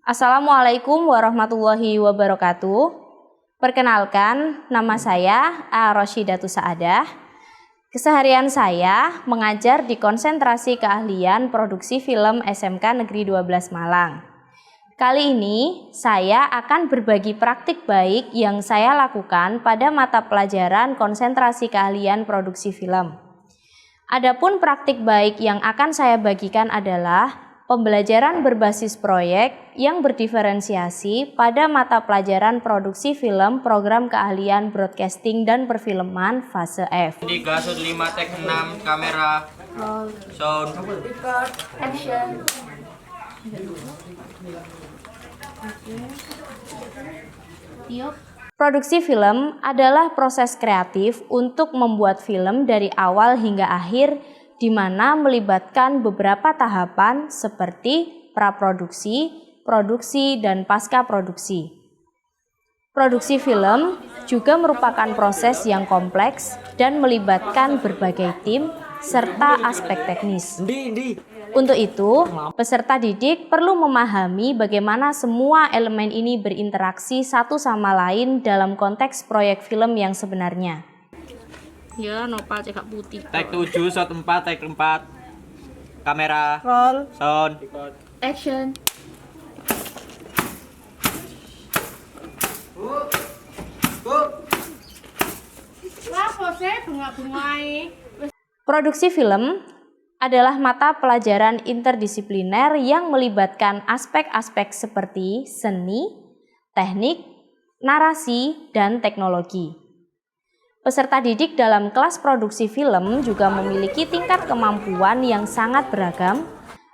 Assalamualaikum warahmatullahi wabarakatuh. Perkenalkan, nama saya A. Roshidatus Saadah. Keseharian saya mengajar di Konsentrasi Keahlian Produksi Film SMK Negeri 12 Malang. Kali ini saya akan berbagi praktik baik yang saya lakukan pada mata pelajaran Konsentrasi Keahlian Produksi Film. Adapun praktik baik yang akan saya bagikan adalah pembelajaran berbasis proyek yang berdiferensiasi pada mata pelajaran produksi film program keahlian broadcasting dan perfilman fase F. Di gasut 5 tek 6 kamera sound Record, action. Produksi film adalah proses kreatif untuk membuat film dari awal hingga akhir, di mana melibatkan beberapa tahapan seperti praproduksi, produksi, dan pasca produksi. Produksi film juga merupakan proses yang kompleks dan melibatkan berbagai tim serta aspek teknis. Untuk itu, peserta didik perlu memahami bagaimana semua elemen ini berinteraksi satu sama lain dalam konteks proyek film yang sebenarnya. Ya, nopal cekak putih. tek 7 shot 4 tek 4 kamera Roll, sound action. Produksi film adalah mata pelajaran interdisipliner yang melibatkan aspek-aspek seperti seni, teknik, narasi, dan teknologi. Peserta didik dalam kelas produksi film juga memiliki tingkat kemampuan yang sangat beragam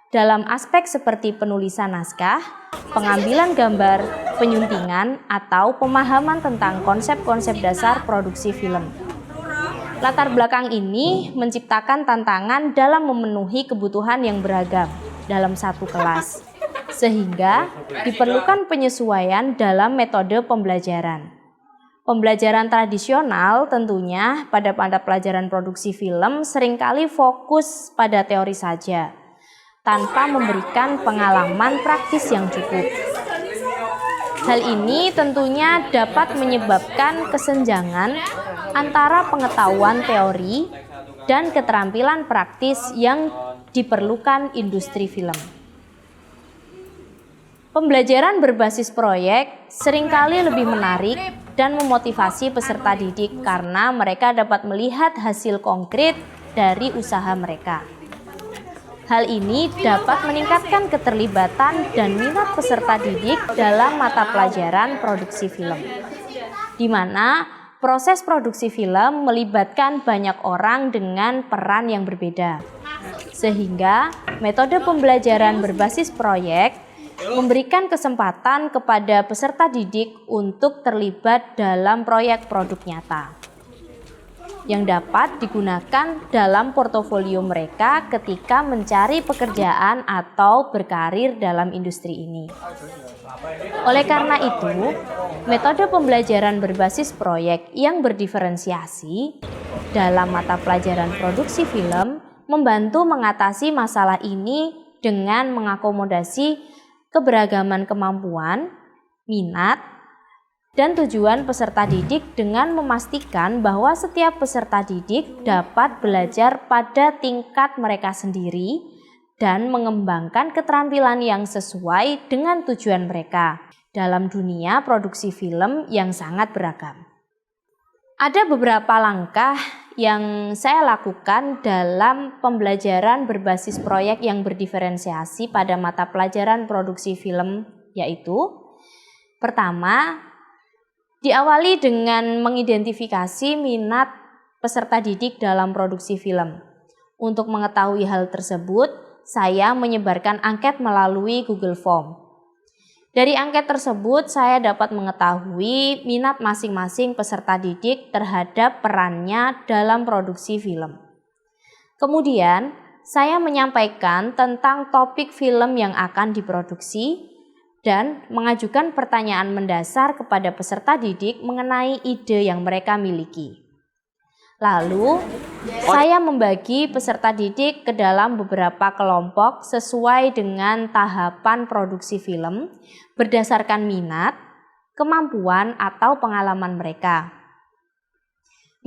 dalam aspek seperti penulisan naskah, pengambilan gambar, penyuntingan, atau pemahaman tentang konsep-konsep dasar produksi film. Latar belakang ini menciptakan tantangan dalam memenuhi kebutuhan yang beragam dalam satu kelas, sehingga diperlukan penyesuaian dalam metode pembelajaran. Pembelajaran tradisional tentunya pada pelajaran produksi film seringkali fokus pada teori saja, tanpa memberikan pengalaman praktis yang cukup. Hal ini tentunya dapat menyebabkan kesenjangan antara pengetahuan teori dan keterampilan praktis yang diperlukan industri film. Pembelajaran berbasis proyek seringkali lebih menarik dan memotivasi peserta didik karena mereka dapat melihat hasil konkret dari usaha mereka. Hal ini dapat meningkatkan keterlibatan dan minat peserta didik dalam mata pelajaran produksi film, di mana proses produksi film melibatkan banyak orang dengan peran yang berbeda, sehingga metode pembelajaran berbasis proyek memberikan kesempatan kepada peserta didik untuk terlibat dalam proyek produk nyata yang dapat digunakan dalam portofolio mereka ketika mencari pekerjaan atau berkarir dalam industri ini. Oleh karena itu, metode pembelajaran berbasis proyek yang berdiferensiasi dalam mata pelajaran produksi film membantu mengatasi masalah ini dengan mengakomodasi keberagaman kemampuan, minat, dan tujuan peserta didik dengan memastikan bahwa setiap peserta didik dapat belajar pada tingkat mereka sendiri dan mengembangkan keterampilan yang sesuai dengan tujuan mereka dalam dunia produksi film yang sangat beragam. Ada beberapa langkah yang saya lakukan dalam pembelajaran berbasis proyek yang berdiferensiasi pada mata pelajaran produksi film, yaitu pertama, diawali dengan mengidentifikasi minat peserta didik dalam produksi film. Untuk mengetahui hal tersebut, saya menyebarkan angket melalui Google Form. Dari angket tersebut, saya dapat mengetahui minat masing-masing peserta didik terhadap perannya dalam produksi film. Kemudian, saya menyampaikan tentang topik film yang akan diproduksi dan mengajukan pertanyaan mendasar kepada peserta didik mengenai ide yang mereka miliki. Lalu, saya membagi peserta didik ke dalam beberapa kelompok sesuai dengan tahapan produksi film berdasarkan minat, kemampuan, atau pengalaman mereka.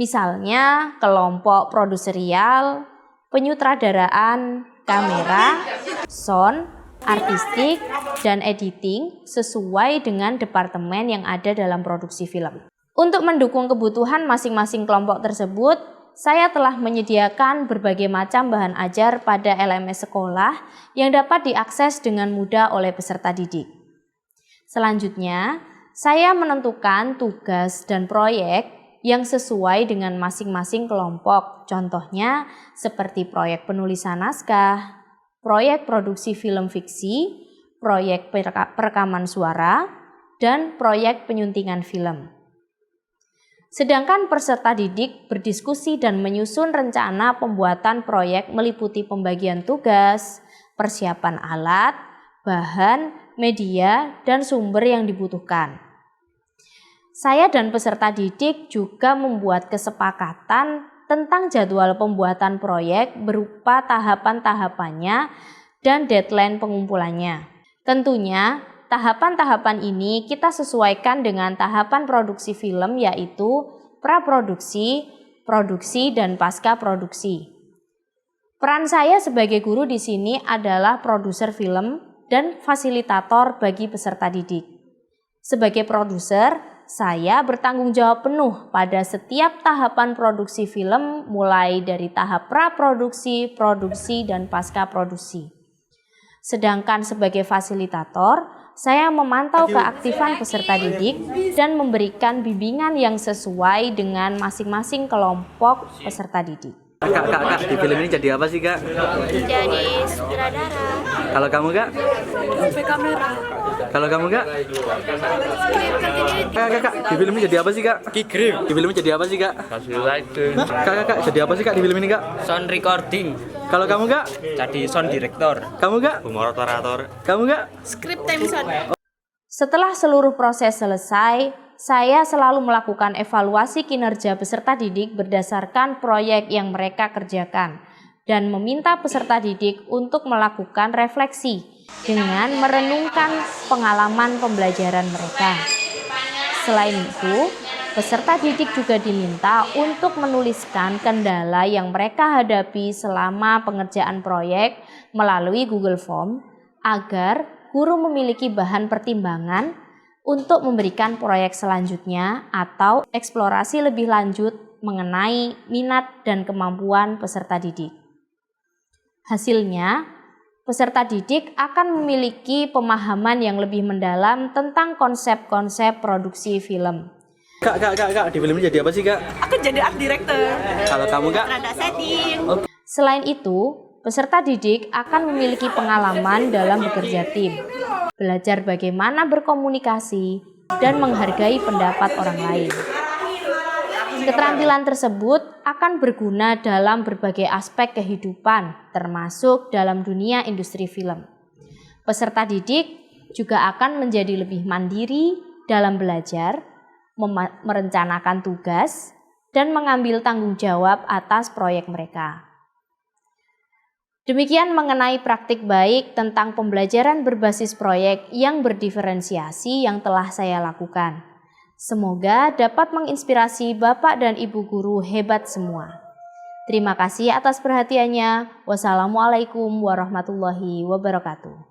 Misalnya, kelompok produserial, penyutradaraan, kamera, sound, artistik, dan editing sesuai dengan departemen yang ada dalam produksi film. Untuk mendukung kebutuhan masing-masing kelompok tersebut, saya telah menyediakan berbagai macam bahan ajar pada LMS sekolah yang dapat diakses dengan mudah oleh peserta didik. Selanjutnya, saya menentukan tugas dan proyek yang sesuai dengan masing-masing kelompok. Contohnya seperti proyek penulisan naskah, proyek produksi film fiksi, proyek perekaman suara, dan proyek penyuntingan film. Sedangkan peserta didik berdiskusi dan menyusun rencana pembuatan proyek meliputi pembagian tugas, persiapan alat, bahan, media, dan sumber yang dibutuhkan. Saya dan peserta didik juga membuat kesepakatan tentang jadwal pembuatan proyek berupa tahapan-tahapannya dan deadline pengumpulannya. Tentunya, tahapan-tahapan ini kita sesuaikan dengan tahapan produksi film, yaitu praproduksi, produksi, dan pasca produksi. Peran saya sebagai guru di sini adalah produser film dan fasilitator bagi peserta didik. Sebagai produser, saya bertanggung jawab penuh pada setiap tahapan produksi film, mulai dari tahap praproduksi, produksi, dan pasca produksi. Sedangkan sebagai fasilitator, saya memantau keaktifan peserta didik dan memberikan bimbingan yang sesuai dengan masing-masing kelompok peserta didik. Kak, di film ini jadi apa sih, Kak? Jadi sutradara. Kalau kamu, Kak? Kamera. Kalau kamu, Kak? Kak, di film ini jadi apa sih, Kak? Kigrip. Di film ini jadi apa sih, Kak? Facilitator. Kak, jadi apa sih, Kak, di film ini, Kak? Sound recording. Kalau kamu, Kak? Jadi sound director. Kamu, Kak? Moderator. Kamu, Kak? Script time sound. Setelah seluruh proses selesai, saya selalu melakukan evaluasi kinerja peserta didik berdasarkan proyek yang mereka kerjakan dan meminta peserta didik untuk melakukan refleksi dengan merenungkan pengalaman pembelajaran mereka. Selain itu, peserta didik juga diminta untuk menuliskan kendala yang mereka hadapi selama pengerjaan proyek melalui Google Form agar guru memiliki bahan pertimbangan untuk memberikan proyek selanjutnya atau eksplorasi lebih lanjut mengenai minat dan kemampuan peserta didik. Hasilnya, peserta didik akan memiliki pemahaman yang lebih mendalam tentang konsep-konsep produksi film. Kak, di film ini jadi apa sih, Kak? Aku jadi art director. Kalau kamu, Kak? Ada setting. Selain itu, peserta didik akan memiliki pengalaman dalam bekerja tim, belajar bagaimana berkomunikasi, dan menghargai pendapat orang lain. Keterampilan tersebut akan berguna dalam berbagai aspek kehidupan, termasuk dalam dunia industri film. Peserta didik juga akan menjadi lebih mandiri dalam belajar, merencanakan tugas, dan mengambil tanggung jawab atas proyek mereka. Demikian mengenai praktik baik tentang pembelajaran berbasis proyek yang berdiferensiasi yang telah saya lakukan. Semoga dapat menginspirasi Bapak dan Ibu guru hebat semua. Terima kasih atas perhatiannya. Wassalamualaikum warahmatullahi wabarakatuh.